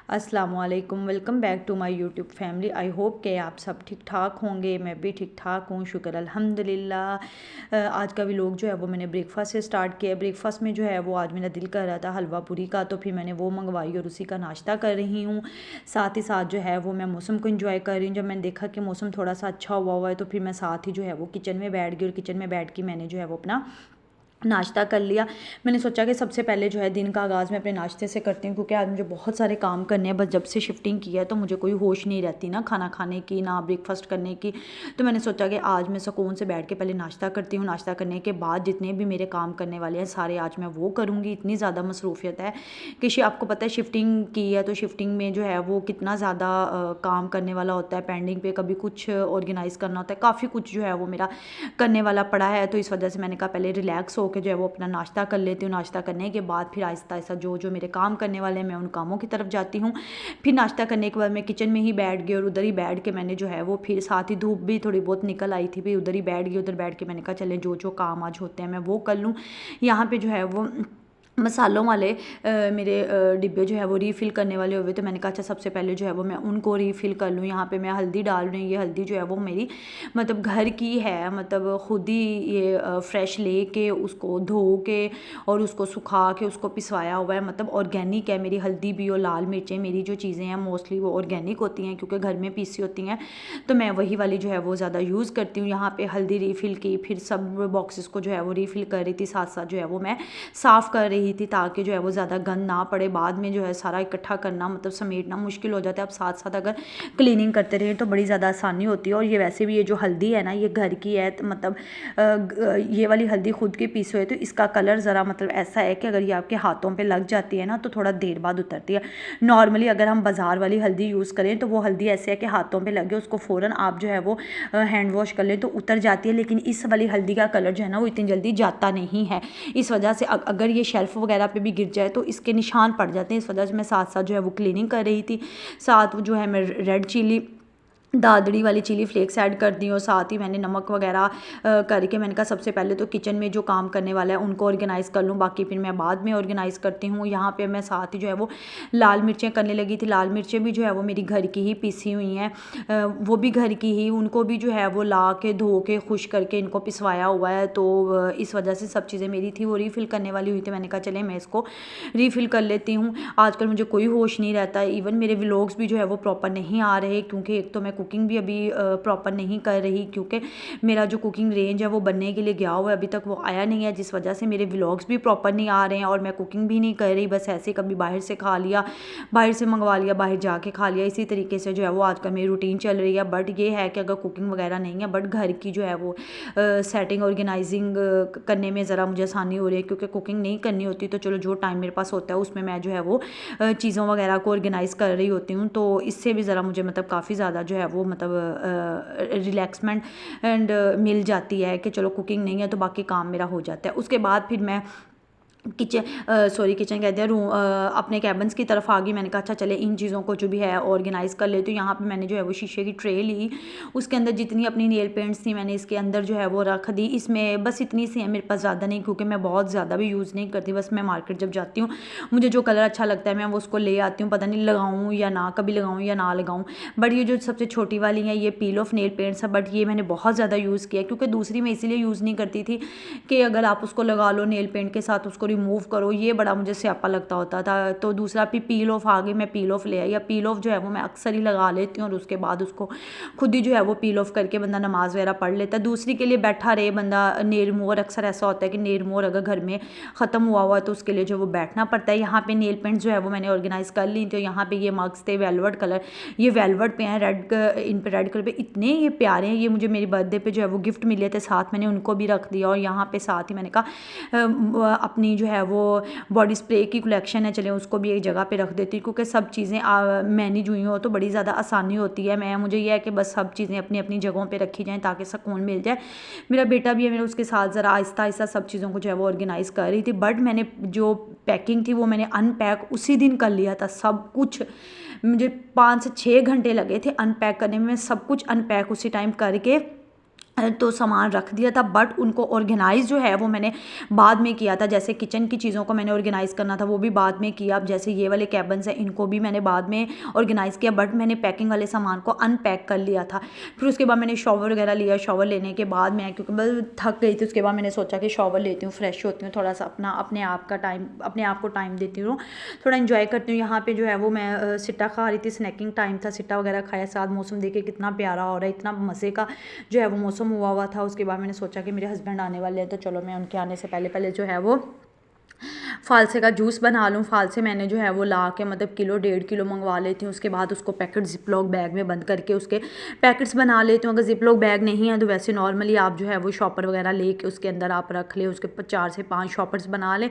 अस्सलामुअलैकुम, welcome back to my YouTube family. I hope कि आप सब ठीक ठाक होंगे। मैं भी ठीक ठाक हूँ, शुक्र अल्हम्दुलिल्लाह। आज का व्लॉग जो है वो मैंने ब्रेकफास्ट से स्टार्ट किया। ब्रेकफास्ट में जो है वो आज मेरा दिल कर रहा था हलवा पूरी का, तो फिर मैंने वो मंगवाई और उसी का नाश्ता कर रही हूँ। साथ ही साथ जो है वो मैं मौसम को इंजॉय कर रही हूँ। जब मैंने देखा कि मौसम थोड़ा सा अच्छा हुआ है तो फिर मैं साथ ही जो है वो किचन में बैठ गई और किचन में बैठ के मैंने जो है वो अपना नाश्ता कर लिया। मैंने सोचा कि सबसे पहले जो है दिन का आगाज़ मैं अपने नाश्ते से करती हूँ, क्योंकि आज मुझे बहुत सारे काम करने हैं। बस जब से शिफ्टिंग की है तो मुझे कोई होश नहीं रहती ना खाना खाने की, ना ब्रेकफास्ट करने की। तो मैंने सोचा कि आज मैं सुकून से बैठ के पहले नाश्ता करती हूँ। नाश्ता करने के बाद जितने भी मेरे काम करने वाले हैं सारे आज मैं वो करूँगी। इतनी ज़्यादा मसरूफियत है कि आपको पता है शिफ्टिंग की है तो शिफ्टिंग में जो है वो कितना ज़्यादा काम करने वाला होता है। पेंडिंग पे कभी कुछ ऑर्गेनाइज़ करना होता है, काफ़ी कुछ जो है वो मेरा करने वाला पड़ा है। तो इस वजह से मैंने कहा पहले रिलैक्स होकर जो है वो अपना नाश्ता कर लेती हूँ। नाश्ता करने के बाद फिर आहिस्ता आहिस्ता जो जो मेरे काम करने वाले हैं मैं उन कामों की तरफ जाती हूँ। फिर नाश्ता करने के बाद मैं किचन में ही बैठ गई और उधर ही बैठ के मैंने जो है वो फिर साथ ही धूप भी थोड़ी बहुत निकल आई थी, फिर उधर ही बैठ गई। उधर बैठ के मैंने कहा चले जो जो काम आज होते हैं मैं वो कर लूँ। यहाँ पे जो है वो मसालों वाले मेरे डिब्बे जो है वो रीफ़िल करने वाले हुए, तो मैंने कहा अच्छा सबसे पहले जो है वो मैं उनको रीफ़िल कर लूँ। यहाँ पे मैं हल्दी डाल रही हूँ। ये हल्दी जो है वो मेरी मतलब घर की है, मतलब ख़ुद ही ये फ्रेश लेके उसको धो के और उसको सुखा के उसको पिसवाया हुआ है, मतलब ऑर्गेनिक है। मेरी हल्दी भी और लाल मिर्चें, मेरी जो चीज़ें हैं मोस्टली वो ऑर्गेनिक होती हैं क्योंकि घर में पीसी होती हैं, तो मैं वही वाली जो है वो ज़्यादा यूज़ करती हूँ। यहाँ पर हल्दी रीफ़िल की, फिर सब बॉक्सेस को जो है वो रीफ़िल कर रही थी, साथ साथ जो है वो मैं साफ़ कर रही थी ताकि जो है वो ज़्यादा गंद ना पड़े। बाद में जो है सारा इकट्ठा करना मतलब समेटना मुश्किल हो जाता है। अब साथ साथ अगर क्लीनिंग करते रहे तो बड़ी ज़्यादा आसानी होती है। और ये वैसे भी ये जो हल्दी है ना ये घर की है, तो मतलब ये वाली हल्दी खुद की पीसी हुई है, तो इसका कलर ज़रा मतलब ऐसा है कि अगर ये आपके हाथों पर लग जाती है ना तो थोड़ा देर बाद उतरती है। नॉर्मली अगर हम बाज़ार वाली हल्दी यूज़ करें तो वो हल्दी ऐसे है कि हाथों पर लगे उसको फ़ौरन आप जो है वो हैंड वॉश कर लें तो उतर जाती है, लेकिन इस वाली हल्दी का कलर जो है ना वो इतनी जल्दी जाता नहीं है। इस वजह से अगर ये शेल्फ़ वगैरह पे भी गिर जाए तो इसके निशान पड़ जाते हैं। इस वजह से मैं साथ साथ जो है वो क्लीनिंग कर रही थी। साथ जो है मैं रेड चिली दादड़ी वाली चिली फ्लेक्स ऐड कर दी और साथ ही मैंने नमक वगैरह करके मैंने कहा सबसे पहले तो किचन में जो काम करने वाला है उनको ऑर्गेनाइज़ कर लूँ, बाकी फिर मैं बाद में ऑर्गेनाइज़ करती हूँ। यहाँ पे मैं साथ ही जो है वो लाल मिर्चें करने लगी थी। लाल मिर्चें भी जो है वो मेरी घर की ही पीसी हुई हैं, वो भी घर की ही, उनको भी जो है वो ला के धो के खुश करके इनको पिसवाया हुआ है। तो इस वजह से सब चीज़ें मेरी थी वो रीफ़िल करने वाली हुई थी। मैंने कहा चले मैं इसको रीफ़िल कर लेती हूँ। आजकल मुझे कोई होश नहीं रहता है, इवन मेरे व्लॉग्स भी जो है वो प्रॉपर नहीं आ रहे क्योंकि एक तो मैं कुकिंग भी अभी प्रॉपर नहीं कर रही क्योंकि मेरा जो कुकिंग रेंज है वो बनने के लिए गया हुआ है, अभी तक वो आया नहीं है, जिस वजह से मेरे व्लॉग्स भी प्रॉपर नहीं आ रहे हैं और मैं कुकिंग भी नहीं कर रही। बस ऐसे कभी बाहर से खा लिया, बाहर से मंगवा लिया, बाहर जाके खा लिया, इसी तरीके से जो है वो आजकल मेरी रूटीन चल रही है। बट ये है कि अगर कुकिंग वगैरह नहीं है बट घर की जो है वो सेटिंग ऑर्गेनाइजिंग करने में ज़रा मुझे आसानी हो रही है, क्योंकि कुकिंग नहीं करनी होती तो चलो जो टाइम मेरे पास होता है उसमें मैं जो है वो चीज़ों वगैरह को ऑर्गेनाइज़ कर रही होती हूँ। तो इससे भी ज़रा मुझे मतलब काफ़ी ज़्यादा जो है वो मतलब रिलैक्समेंट एंड मिल जाती है कि चलो कुकिंग नहीं है तो बाकी काम मेरा हो जाता है। उसके बाद फिर मैं किचन कहते हैं रूम अपने कैबिन्स की तरफ आ गई। मैंने कहा अच्छा चले इन चीज़ों को जो भी है ऑर्गेनाइज़ कर लेती हूँ। यहाँ पे मैंने जो है वो शीशे की ट्रे ली, उसके अंदर जितनी अपनी नेल पेंट्स थी मैंने इसके अंदर जो है वो रख दी। इसमें बस इतनी सी है, मेरे पास ज़्यादा नहीं क्योंकि मैं बहुत ज़्यादा भी यूज़ नहीं करती। बस मैं मार्केट जब जाती हूँ मुझे जो कलर अच्छा लगता है मैं वो उसको ले आती हूँ, पता नहीं लगाऊँ या ना, कभी लगाऊँ या ना लगाऊँ। बट ये जो सबसे छोटी वाली है ये पील ऑफ नेल पेंट्स है, बट ये मैंने बहुत ज़्यादा यूज़ किया क्योंकि दूसरी मैं इसीलिए यूज़ नहीं करती थी कि अगर आप उसको लगा लो नेल पेंट के साथ उसको रिमूव करो, ये बड़ा मुझे स्यापा लगता होता था। तो दूसरा भी पील ऑफ आ गई, मैं पील ऑफ ले आई। या पील ऑफ जो है वो मैं अक्सर ही लगा लेती हूँ और उसके बाद उसको खुद ही जो है वो पील ऑफ करके बंदा नमाज वगैरह पढ़ लेता है। दूसरी के लिए बैठा रहे बंदा, नेल रिमूवर अक्सर ऐसा होता है कि नेल रिमूवर अगर घर में ख़त्म हुआ हुआ है तो उसके लिए जो वो बैठना पड़ता है। यहाँ पे नेल पेंट जो है वो मैंने ऑर्गेनाइज़ कर ली थी। यहाँ पे ये मग्स थे वेलवेट कलर, ये वेलवेट पे हैं, रेड इन पे रेड कलर पे इतने ये प्यारे हैं। ये मुझे मेरी बर्थडे पे जो है वो गिफ्ट मिले थे, साथ मैंने उनको भी रख दिया। और यहाँ पे साथ ही मैंने कहा अपनी जो है वो बॉडी स्प्रे की कलेक्शन है, चले उसको भी एक जगह पे रख देती हूँ क्योंकि सब चीज़ें मैनेज हुई हो तो बड़ी ज़्यादा आसानी होती है। मुझे यह है कि बस सब चीज़ें अपनी अपनी जगहों पे रखी जाएँ ताकि सुकून मिल जाए। मेरा बेटा भी है, मेरे उसके साथ ज़रा आहिस्ता आहिस्ता सब चीज़ों को जो है वो ऑर्गेनाइज़ कर रही थी। बट मैंने जो पैकिंग थी वो मैंने अनपैक उसी दिन कर लिया था सब कुछ। मुझे 5 से 6 घंटे लगे थे अनपैक करने में। मैं सब कुछ अनपैक उसी टाइम करके तो सामान रख दिया था, बट उनको ऑर्गेनाइज़ जो है वो मैंने बाद में किया था। जैसे किचन की चीज़ों को मैंने ऑर्गेनाइज़ करना था वो भी बाद में किया। अब जैसे ये वाले कैबिन्स हैं इनको भी मैंने बाद में ऑर्गेनाइज़ किया, बट मैंने पैकिंग वाले सामान को अनपैक कर लिया था। फिर उसके बाद मैंने शॉवर वगैरह लिया। शॉवर लेने के बाद मैं, क्योंकि मैं थक गई थी, उसके बाद मैंने सोचा कि शॉवर लेती हूँ, फ्रेश होती हूँ, थोड़ा सा अपने आप को टाइम देती हूँ, थोड़ा इन्जॉय करती हूँ। यहाँ पे जो है वो मैं सिट्टा खा रही थी, स्नैकिंग टाइम था, सिट्टा वगैरह खाया। साथ मौसम देखे कितना प्यारा हो रहा है, इतना मज़े का जो है वो मौसम हुआ था। उसके बाद मैंने सोचा कि मेरे हस्बैंड आने वाले हैं, तो चलो मैं उनके आने से पहले पहले जो है वो फ़ालसे का जूस बना लूँ। फ़ालसे मैंने जो है वो ला के मतलब किलो 1.5 किलो मंगवा लेती हूँ। उसके बाद उसको पैकेट ज़िप-लॉक बैग में बंद करके उसके पैकेट्स बना लेती हूँ। अगर ज़िप-लॉक बैग नहीं है तो वैसे नॉर्मली आप जो है वो शॉपर वगैरह लेके उसके अंदर आप रख लें। उसके 4 से 5 शॉपर्स बना लें।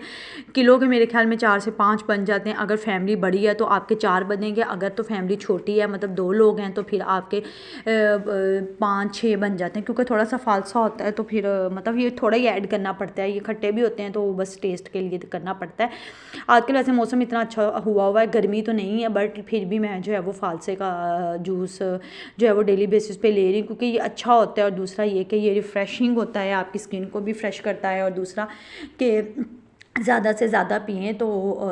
किलो के मेरे ख्याल में 4 से 5 बन जाते हैं। अगर फैमिली बड़ी है तो आपके 4 बनेंगे, अगर तो फैमिली छोटी है मतलब 2 लोग हैं तो फिर आपके 5-6 बन जाते हैं, क्योंकि थोड़ा सा फ़ालसा होता है तो फिर मतलब ये थोड़ा ही ऐड करना पड़ता है। ये खट्टे भी होते हैं तो बस टेस्ट के लिए करना पड़ता है। आजकल वैसे मौसम इतना अच्छा हुआ है, गर्मी तो नहीं है, बट फिर भी मैं जो है वो फ़ालसे का जूस जो है वो डेली बेसिस पे ले रही हूँ, क्योंकि ये अच्छा होता है। और दूसरा ये कि ये रिफ़्रेशिंग होता है, आपकी स्किन को भी फ्रेश करता है। और दूसरा कि ज़्यादा से ज़्यादा पिएँ तो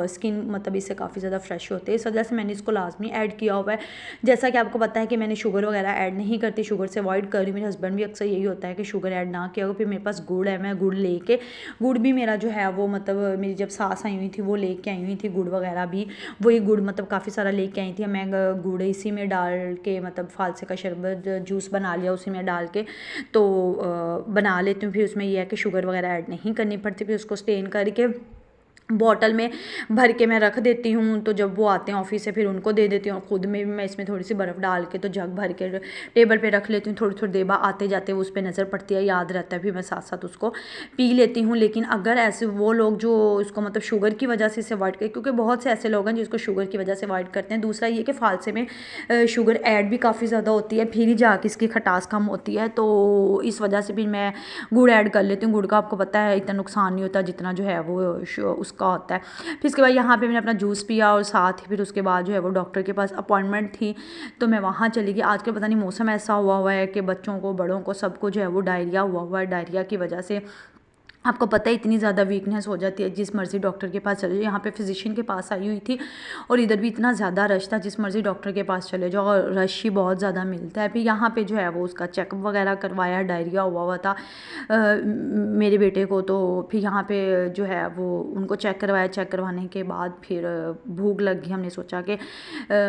स्किन मतलब इससे काफ़ी ज़्यादा फ्रेश होती है। इस वजह से मैंने इसको लाज़मी ऐड किया हुआ है। जैसा कि आपको पता है कि मैंने शुगर वगैरह ऐड नहीं करती, शुगर से अवॉइड कर रही हूँ। मेरे हस्बैंड भी अक्सर यही होता है कि शुगर ऐड ना किया हो। फिर मेरे पास गुड़ है, मैं गुड़ लेके, गुड़ भी मेरा जो है वो मतलब मेरी जब सास आई हुई थी वो लेके आई हुई थी गुड़ वगैरह भी। वही गुड़ मतलब काफ़ी सारा लेके आई थी। मैं गुड़ इसी में डाल के मतलब फ़ालसे का शरबत जूस बना लिया उसी में डाल के, तो बना लेती हूँ। फिर उसमें यह है कि शुगर वगैरह ऐड नहीं करनी पड़ती। फिर उसको स्टेन करके बॉटल में भर के मैं रख देती हूँ, तो जब वो आते हैं ऑफिस से फिर उनको दे देती हूँ। खुद में भी मैं इसमें थोड़ी सी बर्फ़ डाल के तो जग भर के टेबल पे रख लेती हूँ। थोड़ी थोड़ी देर बाद आते जाते उस पर नज़र पड़ती है, याद रहता है, फिर मैं साथ साथ उसको पी लेती हूँ। लेकिन अगर ऐसे वो लोग जो इसको मतलब शुगर की वजह से इसे अवॉइड करें, क्योंकि बहुत से ऐसे लोग हैं जिसको शुगर की वजह से अवॉइड करते हैं। दूसरा ये कि फ़ालसे में शुगर ऐड भी काफ़ी ज़्यादा होती है, फिर ही जाके इसकी खटास कम होती है, तो इस वजह से फिर मैं गुड़ ऐड कर लेती हूँ। गुड़ का आपको पता है इतना नुकसान नहीं होता जितना जो है वो उसका होता है। फिर इसके बाद यहाँ पे मैंने अपना जूस पिया और साथ ही फिर उसके बाद जो है वो डॉक्टर के पास अपॉइंटमेंट थी, तो मैं वहाँ चली गई। आजकल पता नहीं मौसम ऐसा हुआ है कि बच्चों को बड़ों को सबको जो है वो डायरिया हुआ है। डायरिया की वजह से आपको पता है इतनी ज़्यादा वीकनेस हो जाती है, जिस मर्ज़ी डॉक्टर के पास चले जाओ। यहाँ पे फिजिशियन के पास आई हुई थी और इधर भी इतना ज़्यादा रश था, जिस मर्ज़ी डॉक्टर के पास चले जाओ और रश ही बहुत ज़्यादा मिलता है। फिर यहाँ पे जो है वो उसका चेकअप वगैरह करवाया, डायरिया हुआ था मेरे बेटे को, तो फिर यहाँ पे जो है वो उनको चेक करवाया। चेक करवाने के बाद फिर भूख लग गई, हमने सोचा कि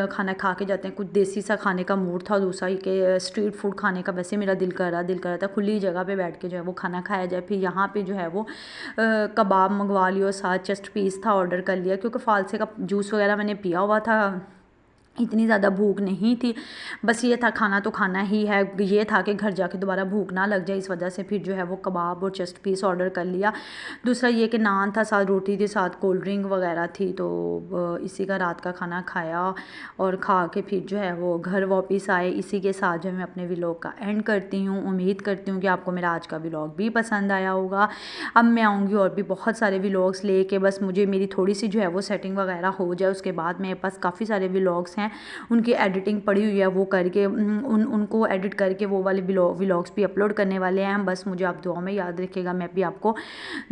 खाना खा के जाते हैं। कुछ देसी सा खाने का मूड था, दूसरा ही कि स्ट्रीट फूड खाने का वैसे मेरा दिल कर रहा था, खुली जगह पे बैठ के जो है वो खाना खाया जाए। फिर यहाँ पे जो है वो कबाब मंगवा लिया और साथ चेस्ट पीस था, ऑर्डर कर लिया, क्योंकि फ़ालसे का जूस वगैरह मैंने पिया हुआ था। इतनी ज़्यादा भूख नहीं थी, बस ये था खाना तो खाना ही है, ये था कि घर जाके दोबारा भूख ना लग जाए, इस वजह से फिर जो है वो कबाब और चेस्ट पीस ऑर्डर कर लिया। दूसरा ये कि नान था, साथ रोटी थी, साथ कोल्ड ड्रिंक वगैरह थी, तो इसी का रात का खाना खाया और खा के फिर जो है वो घर वापस आए। इसी के साथ जो मैं अपने व्लॉग का एंड करती हूँ। उम्मीद करती हूँ कि आपको मेरा आज का व्लॉग भी पसंद आया होगा। अब मैं आऊँगी और भी बहुत सारे व्लॉग्स लेके, बस मुझे मेरी थोड़ी सी जो है वो सेटिंग वगैरह हो जाए, उसके बाद मेरे पास काफ़ी सारे व्लॉग्स हैं, उनकी एडिटिंग पड़ी हुई है, वो करके उनको एडिट करके वो वाले व्लॉग्स भी अपलोड करने वाले हैं। बस मुझे आप दुआ में याद रखिएगा, मैं भी आपको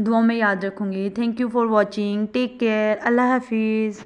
दुआ में याद रखूँगी। Thank you for watching, take care, अल्लाह हाफिज़।